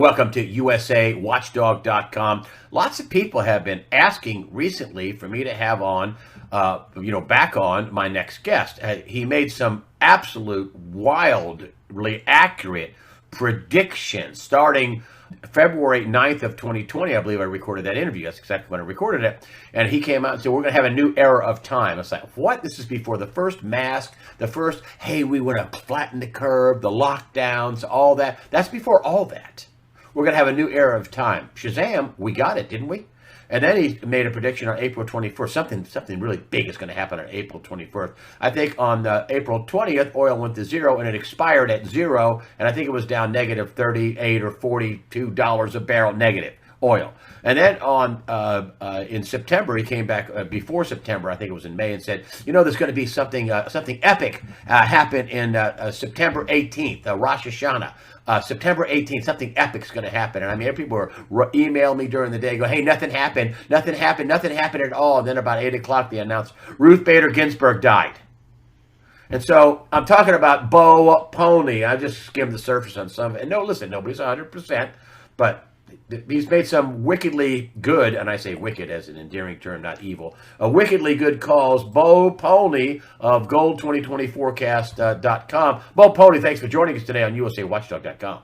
Welcome to USAWatchdog.com. Lots of people have been asking recently for me to have on, back on my next guest. He made some absolute wildly accurate predictions starting February 9th of 2020. I believe I recorded that interview. That's exactly when I recorded it. And he came out and said, we're going to have a new era of time. I was like, what? This is before the first mask, the first, hey, we want to flatten the curve, the lockdowns, all that. That's before all that. We're going to have a new era of time. Shazam, we got it, didn't we? And then he made a prediction on April 24th. Something really big is going to happen on April 21st. I think on April 20th, oil went to zero, and it expired at zero, and I think it was down negative $38 or $42 a barrel negative oil. And then in September, he came back before September, I think it was in May, and said, there's going to be something epic happen in September 18th, Rosh Hashanah. September 18th, something epic's going to happen. And I mean, people were email me during the day, go, hey, nothing happened at all. And then about 8 o'clock, they announced Ruth Bader Ginsberg died. And so I'm talking about Bo Polny. I just skimmed the surface on some of it. And no, listen, nobody's 100%, but he's made some wickedly good, and I say wicked as an endearing term, not evil, wickedly good calls. Bo Polny of Gold2020forecast.com. Bo Polny, thanks for joining us today on USAWatchdog.com.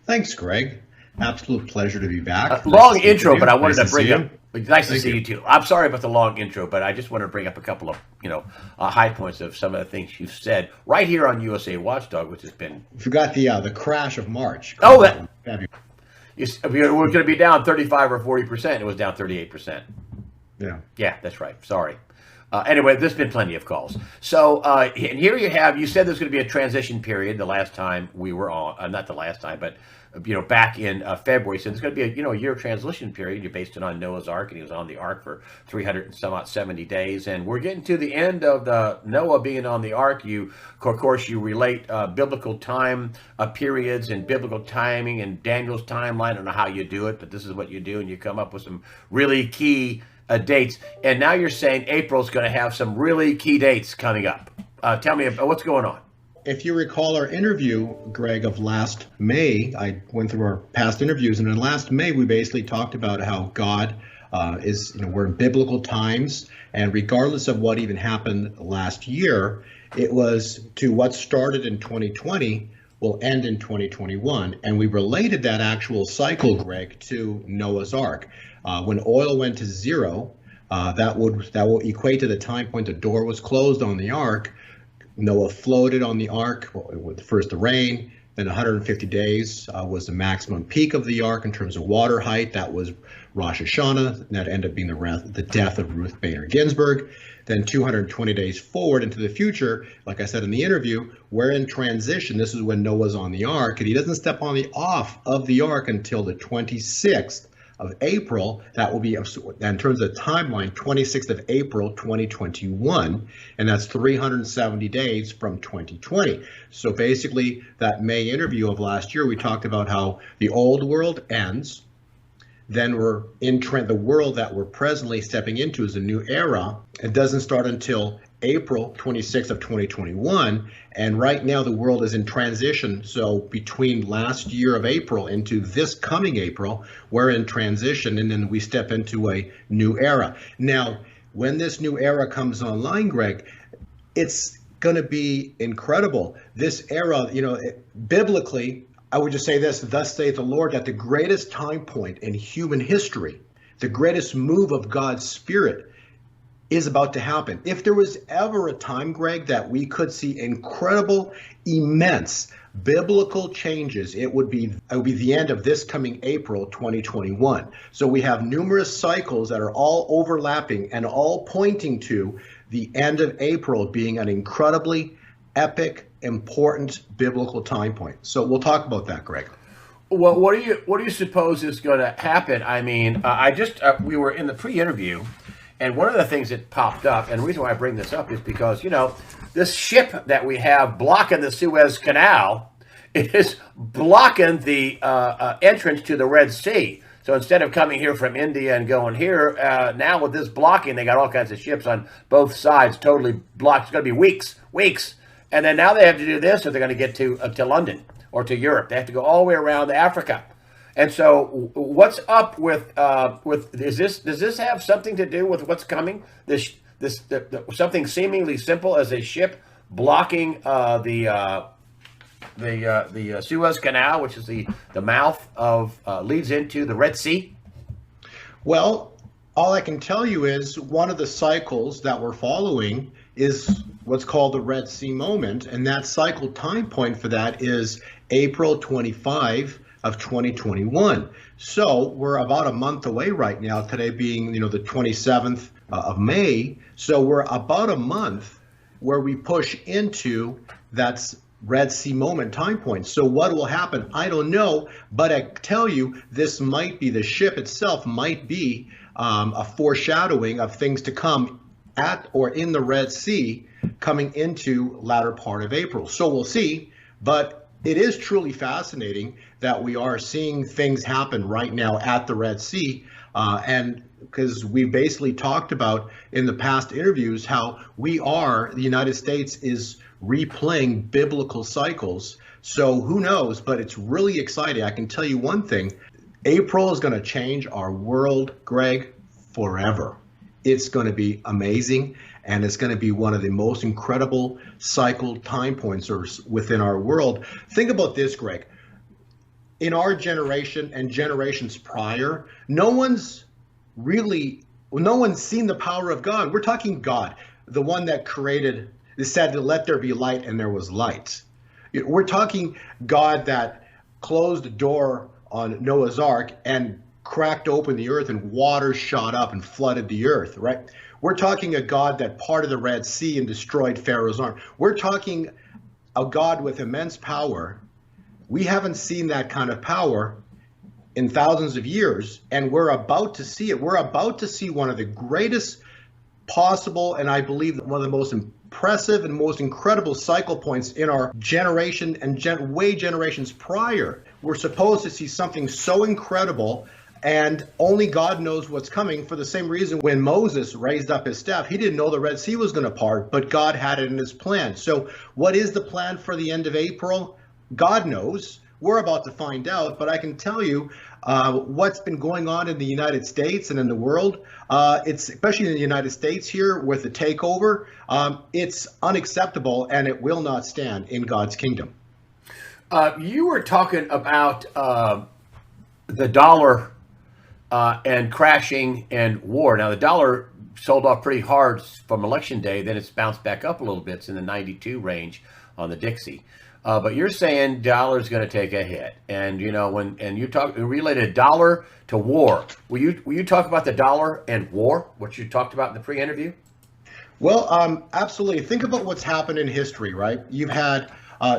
Thanks, Greg. Absolute pleasure to be back. Long intro, but I wanted to bring up. Nice to see you too. I'm sorry about the long intro, but I just want to bring up a couple of, high points of some of the things you've said right here on USA Watchdog, which has been. You forgot the crash of March. Oh, that. We're going to be down 35 or 40%. It was down 38%. Yeah, that's right. Sorry. Anyway, there's been plenty of calls. So, and here you said there's going to be a transition period the last time we were on, not the last time, but, back in February. So there's going to be a year transition period. You based it on Noah's Ark, and he was on the Ark for 370 days. And we're getting to the end of the Noah being on the Ark. Of course, you relate biblical time periods and biblical timing and Daniel's timeline. I don't know how you do it, but this is what you do, and you come up with some really key dates. And now you're saying April's going to have some really key dates coming up. Tell me what's going on. If you recall our interview, Greg, of last May, I went through our past interviews, and in last May, we basically talked about how God we're in biblical times, and regardless of what even happened last year, it was to what started in 2020 will end in 2021. And we related that actual cycle, Greg, to Noah's Ark. When oil went to zero, that will equate to the time point the door was closed on the Ark. Noah floated on the Ark with first the rain, then 150 days was the maximum peak of the Ark in terms of water height. That was Rosh Hashanah. That ended up being the death of Ruth Bader Ginsberg. Then 220 days forward into the future, like I said in the interview, we're in transition. This is when Noah's on the Ark, and he doesn't step off of the Ark until the 26th of April. That will be, in terms of the timeline, 26th of April 2021, and that's 370 days from 2020. So basically, that May interview of last year, we talked about how the old world ends, then we're in the world that we're presently stepping into is a new era. It doesn't start until April 26th of 2021, and right now the world is in transition. So between last year of April into this coming April, we're in transition, and then we step into a new era. Now, when this new era comes online, Greg, it's going to be incredible. This era, biblically, I would just say this: thus saith the Lord, that the greatest time point in human history, the greatest move of God's Spirit, is about to happen. If there was ever a time, Greg, that we could see incredible, immense biblical changes, it would be the end of this coming April 2021. So we have numerous cycles that are all overlapping and all pointing to the end of April being an incredibly epic, important biblical time point. So we'll talk about that, Greg. Well, what do you suppose is going to happen? I mean, we were in the pre-interview, and one of the things that popped up, and the reason why I bring this up is because, this ship that we have blocking the Suez Canal is blocking the entrance to the Red Sea. So instead of coming here from India and going here, now with this blocking, they got all kinds of ships on both sides totally blocked. It's going to be weeks. And then now they have to do this if they're going to get to London or to Europe. They have to go all the way around Africa. And so, what's up with does this have something to do with what's coming? Something seemingly simple as a ship blocking the Suez Canal, which is the mouth of leads into the Red Sea. Well, all I can tell you is one of the cycles that we're following is what's called the Red Sea moment, and that cycle time point for that is April 25 of 2021. So we're about a month away right now, today being, the 27th of May. So we're about a month where we push into that Red Sea moment time point. So what will happen? I don't know, but I tell you, this might be, the ship itself might be a foreshadowing of things to come at or in the Red Sea coming into latter part of April. So we'll see, but it is truly fascinating that we are seeing things happen right now at the Red Sea. And because we basically talked about in the past interviews how the United States is replaying biblical cycles. So who knows, but it's really exciting. I can tell you one thing, April is going to change our world, Greg, forever. It's going to be amazing, and it's going to be one of the most incredible cycle time points within our world. Think about this, Greg. In our generation and generations prior, no one's seen the power of God. We're talking God, the one that created, said to let there be light, and there was light. We're talking God that closed the door on Noah's Ark and cracked open the earth and water shot up and flooded the earth, right? We're talking a God that parted the Red Sea and destroyed Pharaoh's army. We're talking a God with immense power. We haven't seen that kind of power in thousands of years, and we're about to see it. We're about to see one of the greatest possible, and I believe one of the most impressive and most incredible cycle points in our generation and generations prior. We're supposed to see something so incredible, and only God knows what's coming. For the same reason, when Moses raised up his staff, he didn't know the Red Sea was going to part, but God had it in his plan. So what is the plan for the end of April? God knows. We're about to find out, but I can tell you what's been going on in the United States and in the world. It's especially in the United States here with the takeover. It's unacceptable, and it will not stand in God's kingdom. You were talking about the dollar and crashing and war. Now, the dollar sold off pretty hard from election day. Then it's bounced back up a little bit. It's in the 92 range on the Dixie. But you're saying dollar's going to take a hit, and when you related dollar to war, will you talk about the dollar and war, what you talked about in the pre-interview? Well, absolutely. Think about what's happened in history, right? You've had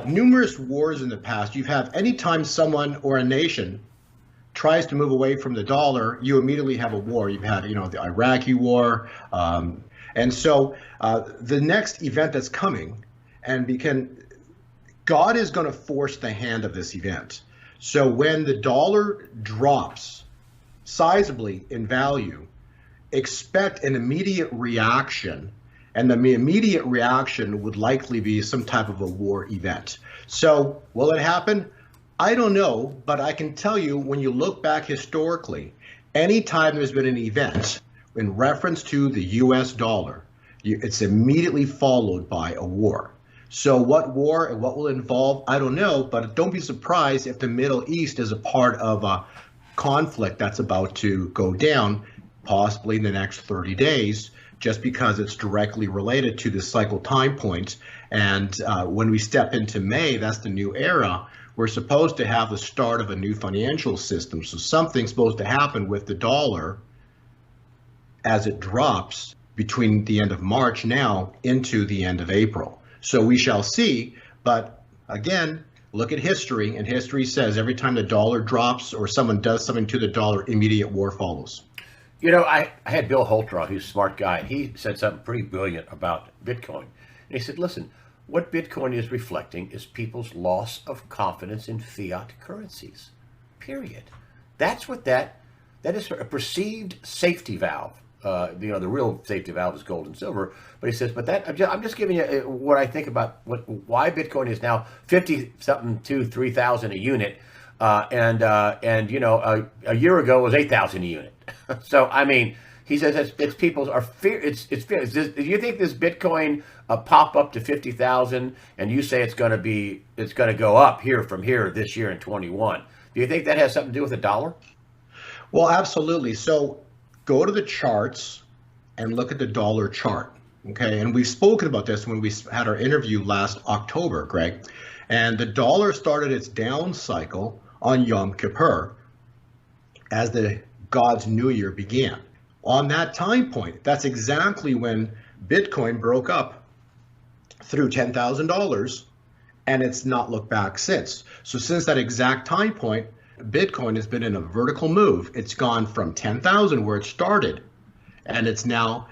numerous wars in the past. You've had anytime someone or a nation tries to move away from the dollar, you immediately have a war. You've had, the Iraqi war, and so the next event that's coming, God is going to force the hand of this event. So when the dollar drops sizably in value, expect an immediate reaction, and the immediate reaction would likely be some type of a war event. So will it happen? I don't know, but I can tell you when you look back historically, anytime there's been an event in reference to the US dollar, it's immediately followed by a war. So what war and what will involve, I don't know, but don't be surprised if the Middle East is a part of a conflict that's about to go down, possibly in the next 30 days, just because it's directly related to the cycle time point. And when we step into May, that's the new era. We're supposed to have the start of a new financial system. So something's supposed to happen with the dollar as it drops between the end of March now into the end of April. So we shall see, but again, look at history, and history says every time the dollar drops or someone does something to the dollar, immediate war follows. I had Bill Holter on, who's a smart guy, and he said something pretty brilliant about Bitcoin. And he said, listen, what Bitcoin is reflecting is people's loss of confidence in fiat currencies, period. That's what that is, a perceived safety valve. The real safety valve is gold and silver, but he says, but I'm just giving you what I think about why Bitcoin is now 50 something to 3,000 a unit. and a year ago it was 8,000 a unit. So I mean, he says it's people's are fear. It's fear. Do you think this Bitcoin pop up to 50,000, and you say it's going to go up from here this year in 21? Do you think that has something to do with the dollar? Well, absolutely. So go to the charts and look at the dollar chart. Okay, and we've spoken about this when we had our interview last October, Greg. And the dollar started its down cycle on Yom Kippur as the God's New Year began. On that time point, that's exactly when Bitcoin broke up through $10,000, and it's not looked back since. So since that exact time point, Bitcoin has been in a vertical move. It's gone from 10,000 where it started, and it's now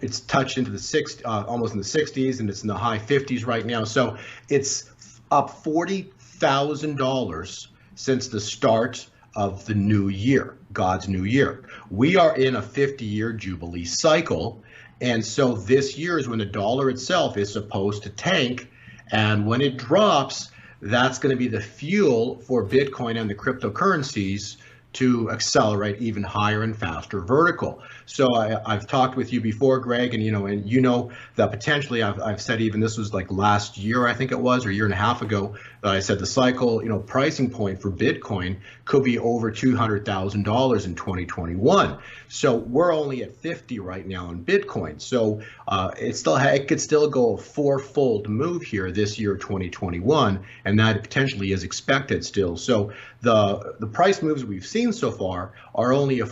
it's touched into the almost in the 60s, and it's in the high 50s right now. So it's up $40,000 since the start of the new year, God's new year. We are in a 50-year Jubilee cycle, and so this year is when the dollar itself is supposed to tank, and when it drops, that's going to be the fuel for Bitcoin and the cryptocurrencies to accelerate even higher and faster vertical. So I've talked with you before, Greg, and you know that potentially I've said, even this was like last year, I think it was, or a year and a half ago, that I said the cycle, pricing point for Bitcoin could be over $200,000 in 2021. So we're only at 50 right now in Bitcoin. So it could still go a fourfold move here this year, 2021, and that potentially is expected still. So the price moves we've seen so far are only a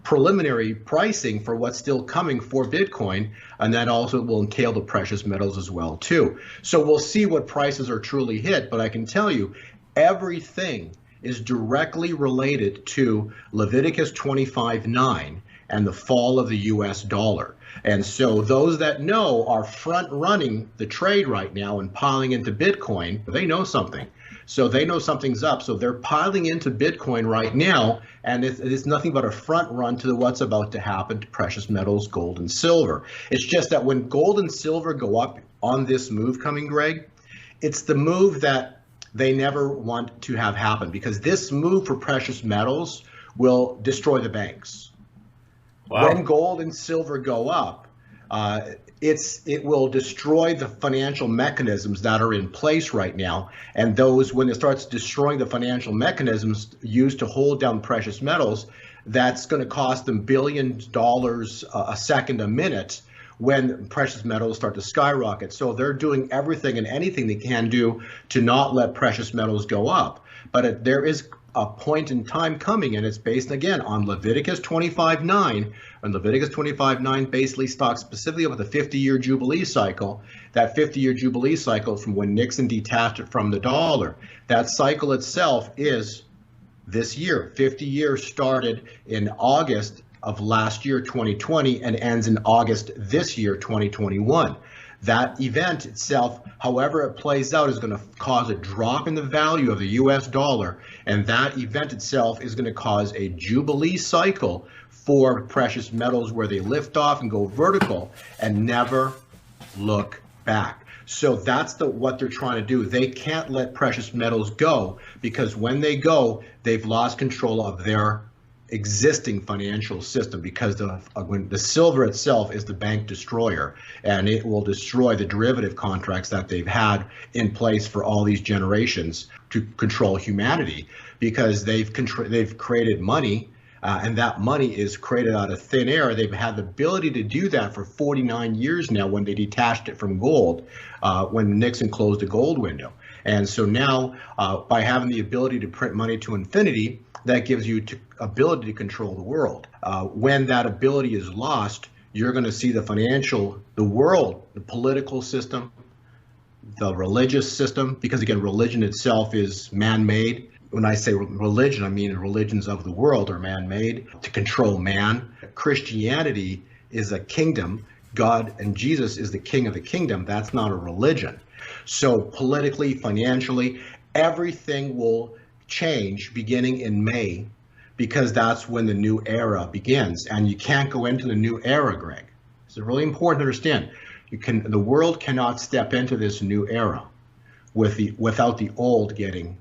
preliminary pricing for what's still coming for Bitcoin, and that also will entail the precious metals as well too. So we'll see what prices are truly hit, but I can tell you everything is directly related to Leviticus 25:9 and the fall of the US dollar. And so those that know are front running the trade right now and piling into Bitcoin, they know something. So they know something's up. So they're piling into Bitcoin right now, and it's nothing but a front run to what's about to happen to precious metals, gold and silver. It's just that when gold and silver go up on this move coming, Greg, it's the move that they never want to have happen, because this move for precious metals will destroy the banks. Wow. When gold and silver go up, it will destroy the financial mechanisms that are in place right now. And when it starts destroying the financial mechanisms used to hold down precious metals, that's going to cost them billions of dollars a second, a minute, when precious metals start to skyrocket. So they're doing everything and anything they can do to not let precious metals go up. But there is a point in time coming, and it's based again on Leviticus 25:9, and Leviticus 25:9 basically talks specifically about the 50-year Jubilee cycle. That 50-year Jubilee cycle from when Nixon detached it from the dollar. That cycle itself is this year. 50 years started in August of last year, 2020, and ends in August this year, 2021. That event itself, however it plays out, is going to cause a drop in the value of the US dollar, and that event itself is going to cause a Jubilee cycle for precious metals where they lift off and go vertical and never look back. So that's what they're trying to do. They can't let precious metals go, because when they go, they've lost control of their existing financial system, because when the silver itself is the bank destroyer, and it will destroy the derivative contracts that they've had in place for all these generations to control humanity, because they've created money, and that money is created out of thin air. They've had the ability to do that for 49 years now, when they detached it from gold, when Nixon closed the gold window. And so now, by having the ability to print money to infinity, that gives you ability to control the world. When that ability is lost, you're going to see the world, the political system, the religious system, because again, religion itself is man-made. When I say religion, I mean the religions of the world are man-made to control man. Christianity is a kingdom. God and Jesus is the king of the kingdom. That's not a religion. So politically, financially, everything will change beginning in May, because that's when the new era begins, and you can't go into the new era, Greg. It's really important to understand. The world cannot step into this new era without the old getting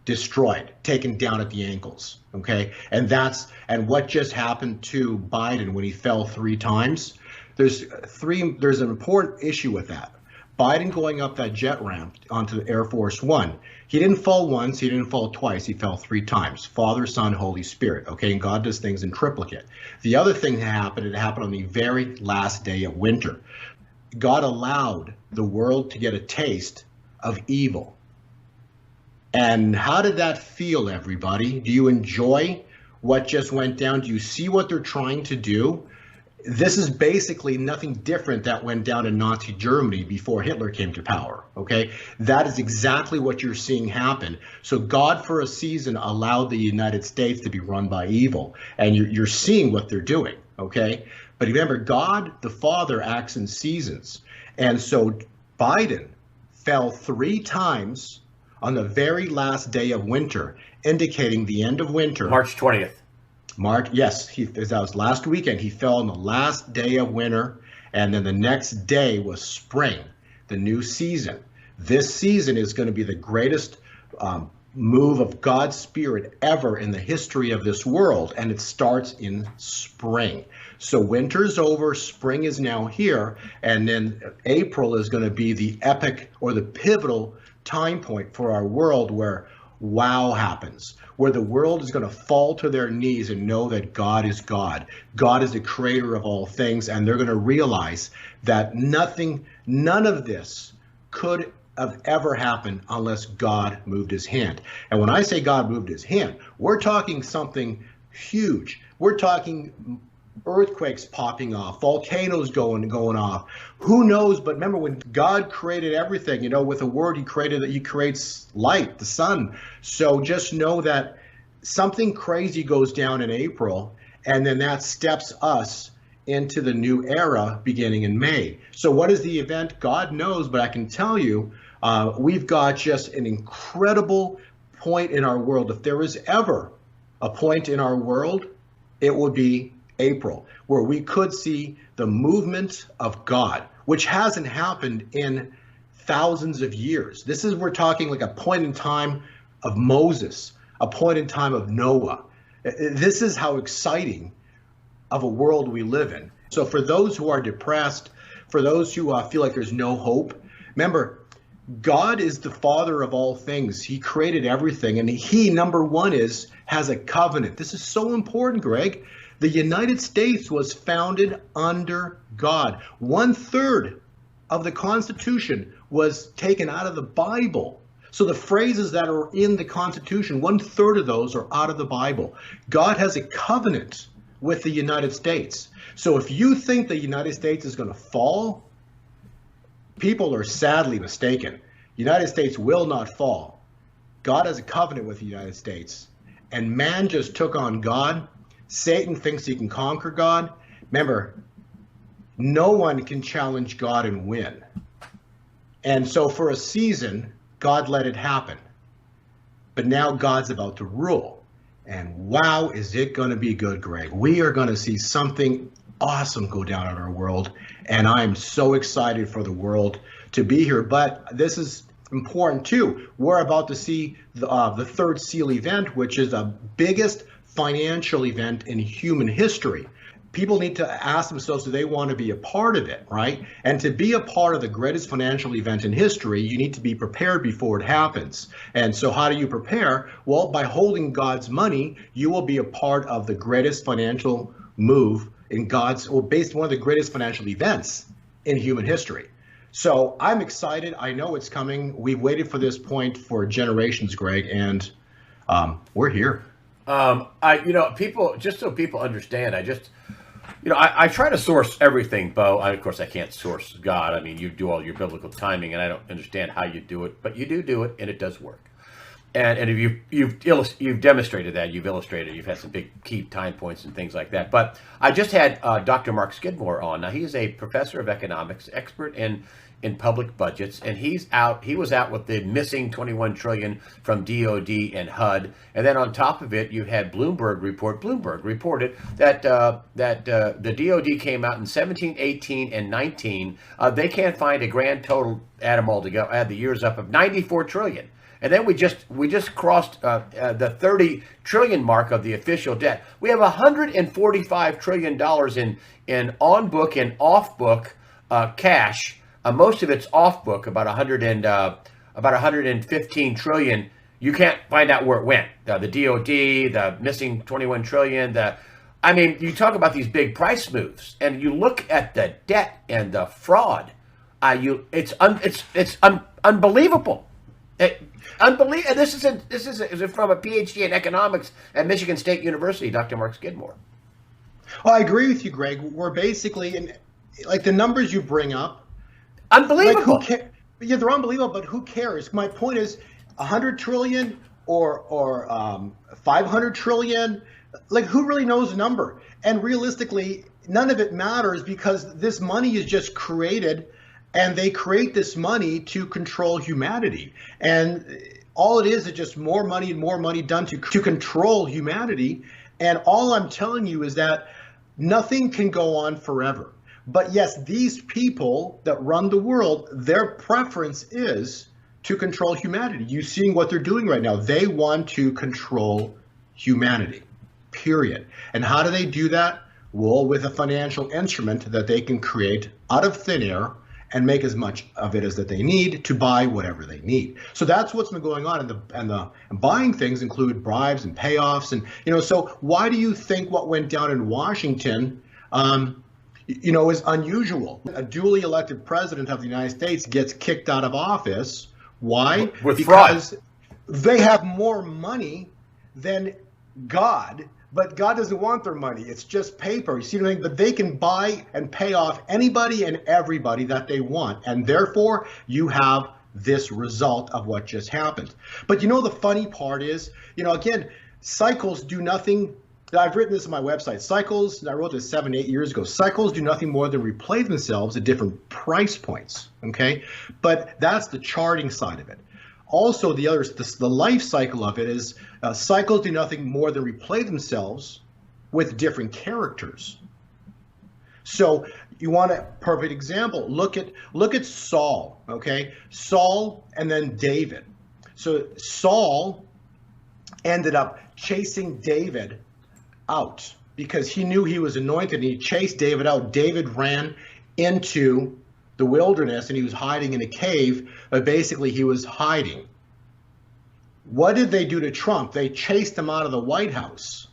destroyed, taken down at the ankles. Okay, and what just happened to Biden when he fell 3 times. There's an important issue with that. Biden going up that jet ramp onto the Air Force One. He didn't fall once, he didn't fall twice, he fell 3 times. Father, Son, Holy Spirit. Okay, and God does things in triplicate. The other thing that happened, it happened on the very last day of winter. God allowed the world to get a taste of evil. And how did that feel, everybody? Do you enjoy what just went down? Do you see what they're trying to do? This is basically nothing different that went down in Nazi Germany before Hitler came to power, okay? That is exactly what you're seeing happen. So God, for a season, allowed the United States to be run by evil. And you're seeing what they're doing, okay? But remember, God, the Father, acts in seasons. And so Biden fell 3 times on the very last day of winter, indicating the end of winter. March 20th. Yes, that was last weekend. He fell on the last day of winter, and then the next day was spring, the new season. This season is going to be the greatest move of God's Spirit ever in the history of this world, and it starts in spring. So winter's over, spring is now here, and then April is going to be the epic or the pivotal time point for our world where wow happens, where the world is going to fall to their knees and know that God is God. God is the creator of all things, and they're going to realize that none of this could have ever happened unless God moved his hand. And when I say God moved his hand, we're talking something huge. We're talking earthquakes popping off, volcanoes going off. Who knows? But remember, when God created everything, with a word, he creates light, the sun. So just know that something crazy goes down in April, and then that steps us into the new era beginning in May. So what is the event? God knows, but I can tell you, we've got just an incredible point in our world. If there is ever a point in our world, it would be April, where we could see the movement of God, which hasn't happened in thousands of years. We're talking like a point in time of Moses, a point in time of Noah. This is how exciting of a world we live in. So for those who are depressed, for those who feel like there's no hope, remember, God is the Father of all things. He created everything, and he, number one, has a covenant. This is so important, Greg. The United States was founded under God. 1/3 of the Constitution was taken out of the Bible. So the phrases that are in the Constitution, 1/3 of those are out of the Bible. God has a covenant with the United States. So if you think the United States is going to fall, people are sadly mistaken. The United States will not fall. God has a covenant with the United States. And man just took on God. Satan thinks he can conquer God. Remember, no one can challenge God and win. And so for a season, God let it happen. But now God's about to rule. And wow, is it going to be good, Greg. We are going to see something awesome go down in our world. And I'm so excited for the world to be here. But this is important too. We're about to see the third seal event, which is the biggest financial event in human history. People need to ask themselves, do they want to be a part of it, right? And to be a part of the greatest financial event in history, you need to be prepared before it happens. And so how do you prepare? Well, by holding God's money, you will be a part of the greatest financial move in based on one of the greatest financial events in human history. So I'm excited. I know it's coming. We've waited for this point for generations, Greg, and we're here. People, just so people understand, I try to source everything, Bo. Of course, I can't source God. I mean, you do all your biblical timing, and I don't understand how you do it, but you do it, and it does work. And if you've demonstrated that, you've illustrated, you've had some big key time points and things like that. But I just had Dr. Mark Skidmore on. Now, he is a professor of economics, expert in public budgets, and he was out with the missing 21 trillion from DOD and HUD. And then on top of it, you had Bloomberg reported that the DOD came out in 17, 18, and 19. They can't find a grand total, add them all together, add the years up, of 94 trillion. And then we just crossed the 30 trillion mark of the official debt. We have 145 trillion dollars in on book and off book cash. Most of it's off book, about 115 trillion. You can't find out where it went. The DOD, the missing 21 trillion. You talk about these big price moves, and you look at the debt and the fraud. It's unbelievable. Unbelievable. This is from a PhD in economics at Michigan State University, Dr. Mark Skidmore. Well, I agree with you, Greg. We're basically in, like, the numbers you bring up. Unbelievable. Yeah, they're unbelievable, but who cares? My point is 100 trillion or 500 trillion. Like, who really knows the number? And realistically, none of it matters, because this money is just created, and they create this money to control humanity. And all it is just more money and more money done to control humanity. And all I'm telling you is that nothing can go on forever. But yes, these people that run the world, their preference is to control humanity. You're seeing what they're doing right now. They want to control humanity, period. And how do they do that? Well, with a financial instrument that they can create out of thin air and make as much of it as that they need to buy whatever they need. So that's what's been going on. And buying things include bribes and payoffs. And, so why do you think what went down in Washington is unusual? A duly elected president of the United States gets kicked out of office. Why? Because fraud. They have more money than God, but God doesn't want their money. It's just paper. You see what I mean? But they can buy and pay off anybody and everybody that they want. And therefore, you have this result of what just happened. But the funny part is, again, cycles do nothing. I've written this on my website. Cycles, I wrote this 7, 8 years ago. Cycles do nothing more than replay themselves at different price points, okay? But that's the charting side of it. Also, the life cycle of it is cycles do nothing more than replay themselves with different characters. So you want a perfect example. Look at Saul, okay? Saul and then David. So Saul ended up chasing David out because he knew he was anointed, and he chased David out. David ran into the wilderness and he was hiding in a cave, but basically he was hiding. What did they do to Trump? They chased him out of the White House.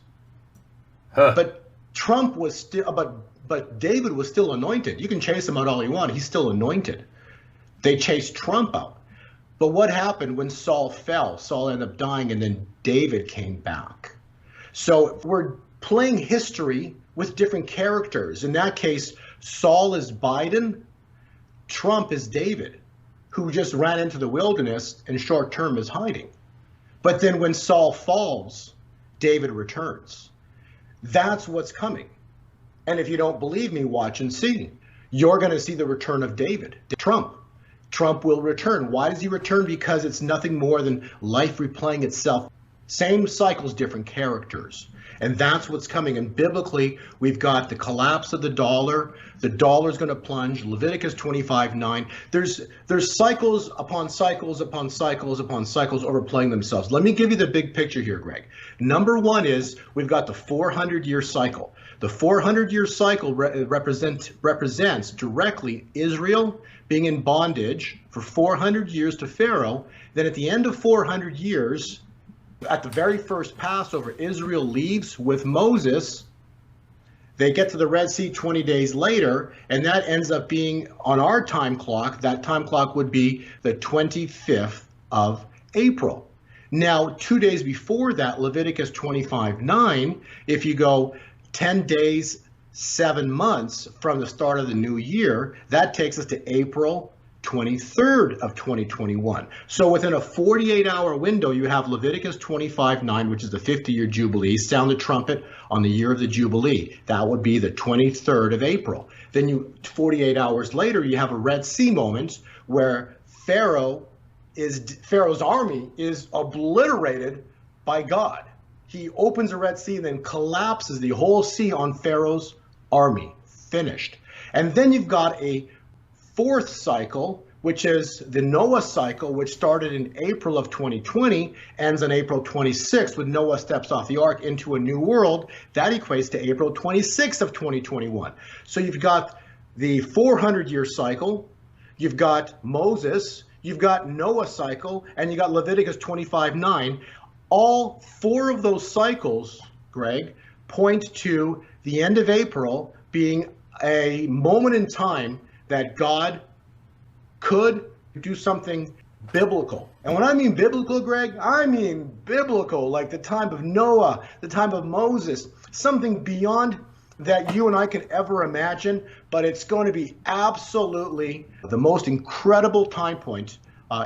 But Trump was still, but David was still anointed. You can chase him out all you want. He's still anointed. They chased Trump out. But what happened when Saul fell? Saul ended up dying, and then David came back. So we're playing history with different characters. In that case, Saul is Biden, Trump is David, who just ran into the wilderness and short term is hiding. But then when Saul falls, David returns. That's what's coming. And if you don't believe me, watch and see. You're going to see the return of David. Trump will return. Why does he return? Because it's nothing more than life replaying itself. Same cycles, different characters. And that's what's coming. And biblically, we've got the collapse of the dollar. The dollar's going to plunge. Leviticus 25:9. There's cycles upon cycles upon cycles upon cycles overplaying themselves. Let me give you the big picture here, Greg. Number one is we've got the 400-year cycle. The 400-year cycle represents directly Israel being in bondage for 400 years to Pharaoh. Then at the end of 400 years, at the very first Passover, Israel leaves with Moses. They get to the Red Sea 20 days later, and that ends up being on our time clock. That time clock would be the 25th of April. Now, 2 days before that, Leviticus 25:9, if you go 10 days, 7 months from the start of the new year, that takes us to April 23rd of 2021. So within a 48-hour window, you have Leviticus 25:9, which is the 50-year Jubilee. Sound the trumpet on the year of the Jubilee. That would be the 23rd of April. Then 48 hours later, you have a Red Sea moment where Pharaoh's army is obliterated by God. He opens the Red Sea and then collapses the whole sea on Pharaoh's army. Finished. And then you've got a fourth cycle, which is the Noah cycle, which started in April of 2020, ends on April 26th with Noah steps off the ark into a new world. That equates to April 26th of 2021. So you've got the 400-year cycle, you've got Moses, you've got Noah cycle, and you got Leviticus 25:9. All four of those cycles, Greg, point to the end of April being a moment in time that God could do something biblical. And when I mean biblical, Greg, I mean biblical, like the time of Noah, the time of Moses, something beyond that you and I can ever imagine, but it's going to be absolutely the most incredible time point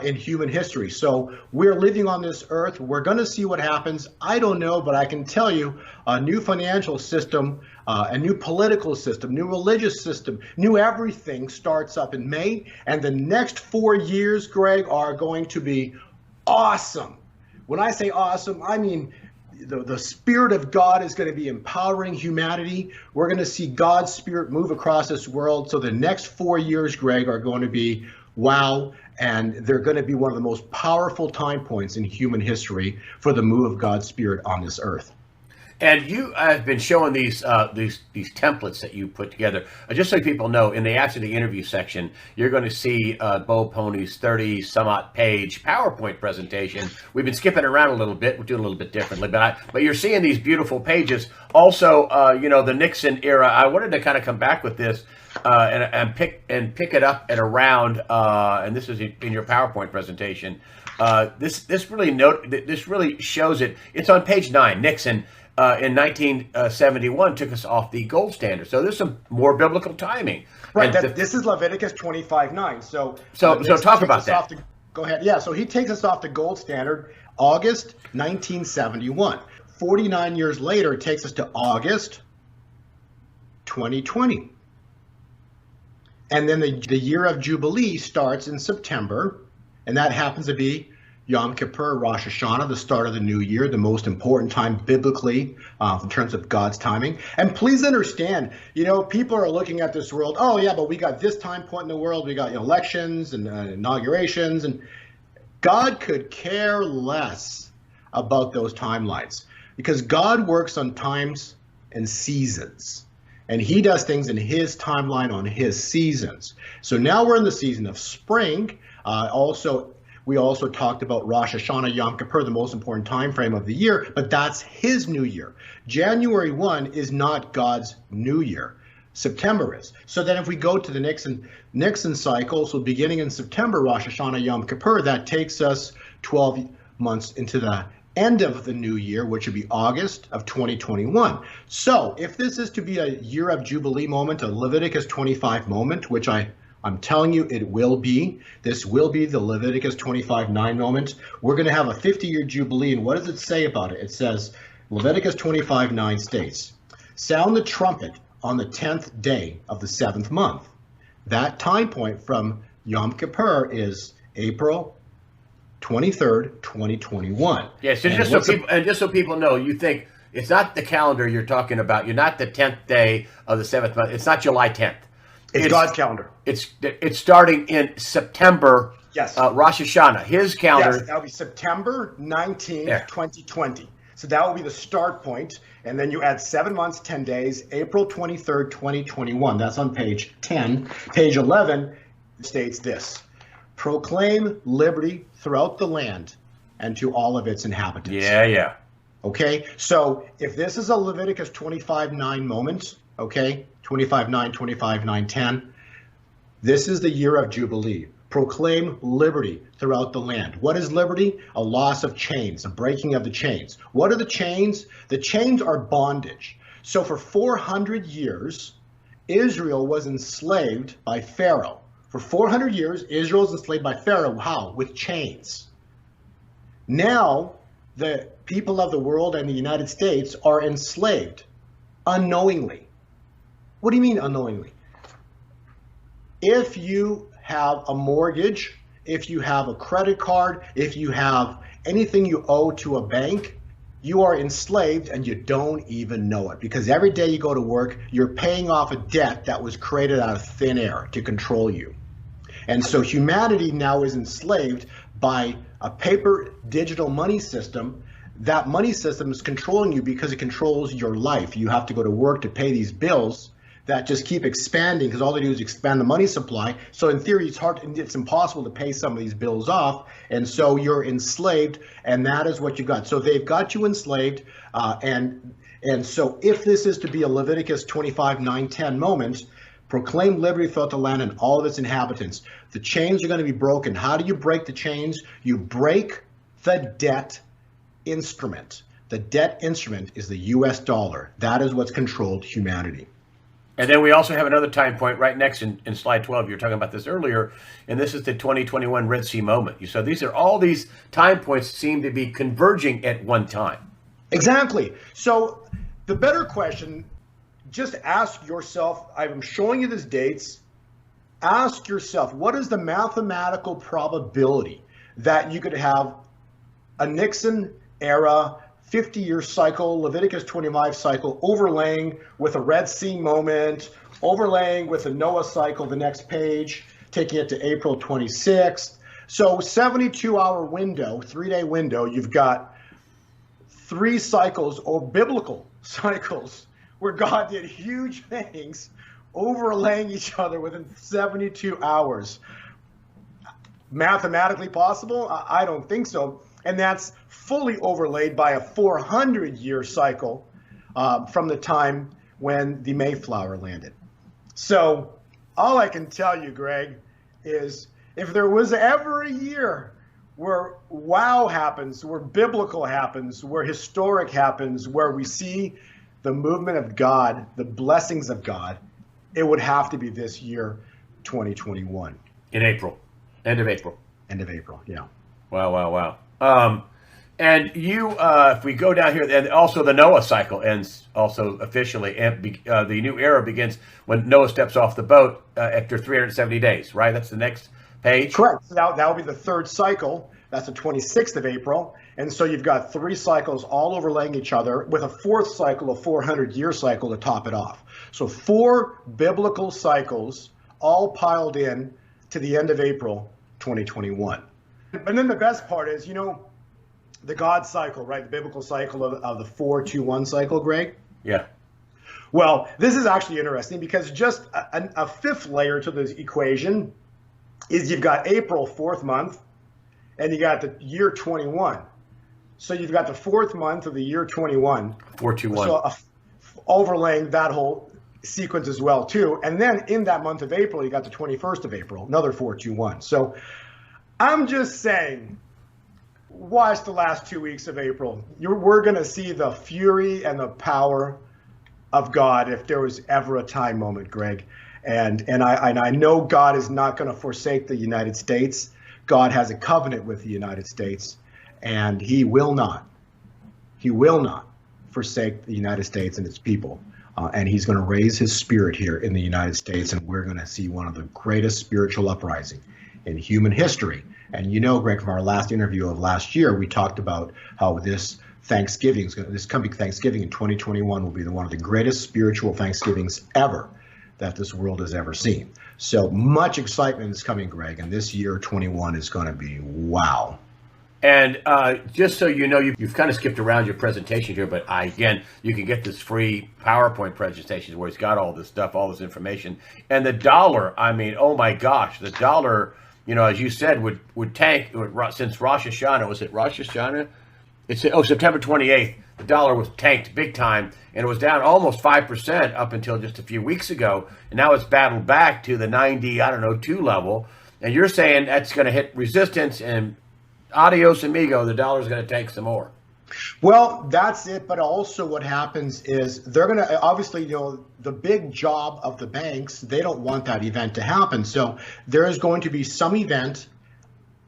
in human history. So we're living on this earth. We're going to see what happens. I don't know, but I can tell you a new financial system, a new political system, new religious system, new everything starts up in May. And the next 4 years, Greg, are going to be awesome. When I say awesome, I mean the Spirit of God is going to be empowering humanity. We're going to see God's Spirit move across this world. So the next 4 years, Greg, are going to be wow. And they're going to be one of the most powerful time points in human history for the move of God's Spirit on this earth. And you have been showing these templates that you put together. Just so people know, in the after the interview section, you're going to see Bo Polny's 30-some-odd page PowerPoint presentation. We've been skipping around a little bit. We're doing a little bit differently, but you're seeing these beautiful pages. Also, the Nixon era. I wanted to kind of come back with this and pick it up at around. And this is in your PowerPoint presentation. This really shows it. It's on page 9. Nixon. In 1971 took us off the gold standard. So there's some more biblical timing. Right. This is Leviticus 25:9. So talk about that. Go ahead. Yeah. So he takes us off the gold standard, August 1971. 49 years later, it takes us to August 2020. And then the year of Jubilee starts in September, and that happens to be Yom Kippur, Rosh Hashanah, the start of the new year, the most important time biblically in terms of God's timing. And please understand, people are looking at this world, oh yeah, but we got this time point in the world, we got elections and inaugurations, and God could care less about those timelines because God works on times and seasons. And he does things in his timeline on his seasons. So now we're in the season of spring. We also talked about Rosh Hashanah, Yom Kippur, the most important time frame of the year, but that's his new year. January 1 is not God's new year. September is. So then if we go to the Nixon cycle, so beginning in September, Rosh Hashanah, Yom Kippur, that takes us 12 months into the end of the new year, which would be August of 2021. So if this is to be a year of Jubilee moment, a Leviticus 25 moment, which I'm telling you it will be. This will be the Leviticus 25:9 moment. We're going to have a 50-year Jubilee, and what does it say about it? It says, Leviticus 25:9 states, sound the trumpet on the 10th day of the 7th month. That time point from Yom Kippur is April 23rd, 2021. Yes, just so people know, you think it's not the calendar you're talking about. You're not the 10th day of the 7th month. It's not July 10th. It's God's calendar. It's starting in September. Yes. Rosh Hashanah. His calendar. Yes, that'll be September 19th, 2020. So that will be the start point. And then you add 7 months, 10 days, April 23rd, 2021. That's on page 10. Page 11 states this. Proclaim liberty throughout the land and to all of its inhabitants. Yeah. Okay. So if this is a Leviticus 25:9 moment, okay, 25:9, 25:9, 10. This is the year of Jubilee. Proclaim liberty throughout the land. What is liberty? A loss of chains, a breaking of the chains. What are the chains? The chains are bondage. So for 400 years, Israel was enslaved by Pharaoh. For 400 years, Israel was enslaved by Pharaoh. How? With chains. Now, the people of the world and the United States are enslaved unknowingly. What do you mean unknowingly? If you have a mortgage, if you have a credit card, if you have anything you owe to a bank, you are enslaved and you don't even know it. Because every day you go to work, you're paying off a debt that was created out of thin air to control you. And so humanity now is enslaved by a paper digital money system. That money system is controlling you because it controls your life. You have to go to work to pay these bills that just keep expanding because all they do is expand the money supply. So in theory, it's impossible to pay some of these bills off. And so you're enslaved, and that is what you got. So they've got you enslaved. And so if this is to be a Leviticus 25, 9, 10 moment, proclaim liberty throughout the land and all of its inhabitants. The chains are going to be broken. How do you break the chains? You break the debt instrument. The debt instrument is the US dollar. That is what's controlled humanity. And then we also have another time point right next in slide 12. You were talking about this earlier, and this is the 2021 Red Sea moment. So these are all these time points seem to be converging at one time. Exactly. So the better question, just ask yourself, I'm showing you these dates, ask yourself, what is the mathematical probability that you could have a Nixon era 50-year cycle, Leviticus 25 cycle, overlaying with a Red Sea moment, overlaying with a Noah cycle, the next page, taking it to April 26th. So 72-hour window, 3-day window, you've got 3 cycles or biblical cycles where God did huge things overlaying each other within 72 hours. Mathematically possible? I don't think so. And that's fully overlaid by a 400-year cycle from the time when the Mayflower landed. So all I can tell you, Greg, is if there was ever a year where wow happens, where biblical happens, where historic happens, where we see the movement of God, the blessings of God, it would have to be this year, 2021. In April. End of April. End of April, yeah. Wow. And you, if we go down here, and also the Noah cycle ends also officially, and the new era begins when Noah steps off the boat after 370 days, right? That's the next page? Correct. So that will be the third cycle. That's the 26th of April. And so you've got 3 cycles all overlaying each other with a 4th cycle, a 400-year cycle to top it off. So 4 biblical cycles all piled in to the end of April 2021. And then the best part is, the God cycle, right? The biblical cycle of the 4-2-1 cycle, Greg? Yeah. Well, this is actually interesting because just a 5th layer to this equation is you've got April, 4th month, and you got the year 21. So you've got the 4th month of the year 21. 4-2-1. So overlaying that whole sequence as well, too. And then in that month of April, you got the 21st of April, another 4-2-1. So I'm just saying, watch the last 2 weeks of April. We're going to see the fury and the power of God if there was ever a time moment, Greg. And I know God is not going to forsake the United States. God has a covenant with the United States, and he will not forsake the United States and its people. And he's going to raise his spirit here in the United States, and we're going to see one of the greatest spiritual uprisings in human history. And Greg, from our last interview of last year, we talked about how this coming Thanksgiving in 2021 will be one of the greatest spiritual Thanksgivings ever that this world has ever seen. So much excitement is coming, Greg, and this year 21 is going to be wow. And just so you know, you've kind of skipped around your presentation here, but again, you can get this free PowerPoint presentation where it's got all this stuff, all this information. And the dollar, I mean, oh my gosh, the dollar, as you said, would tank since Rosh Hashanah. Was it Rosh Hashanah? September 28th. The dollar was tanked big time, and it was down almost 5% up until just a few weeks ago. And now it's battled back to the 2 level. And you're saying that's going to hit resistance, and adios amigo, the dollar's going to tank some more. Well, that's it. But also what happens is they're going to, obviously, the big job of the banks, they don't want that event to happen. So there is going to be some event.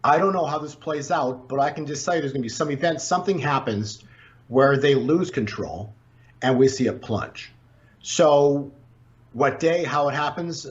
I don't know how this plays out, but I can just say there's going to be some event, something happens where they lose control and we see a plunge. So what day, how it happens,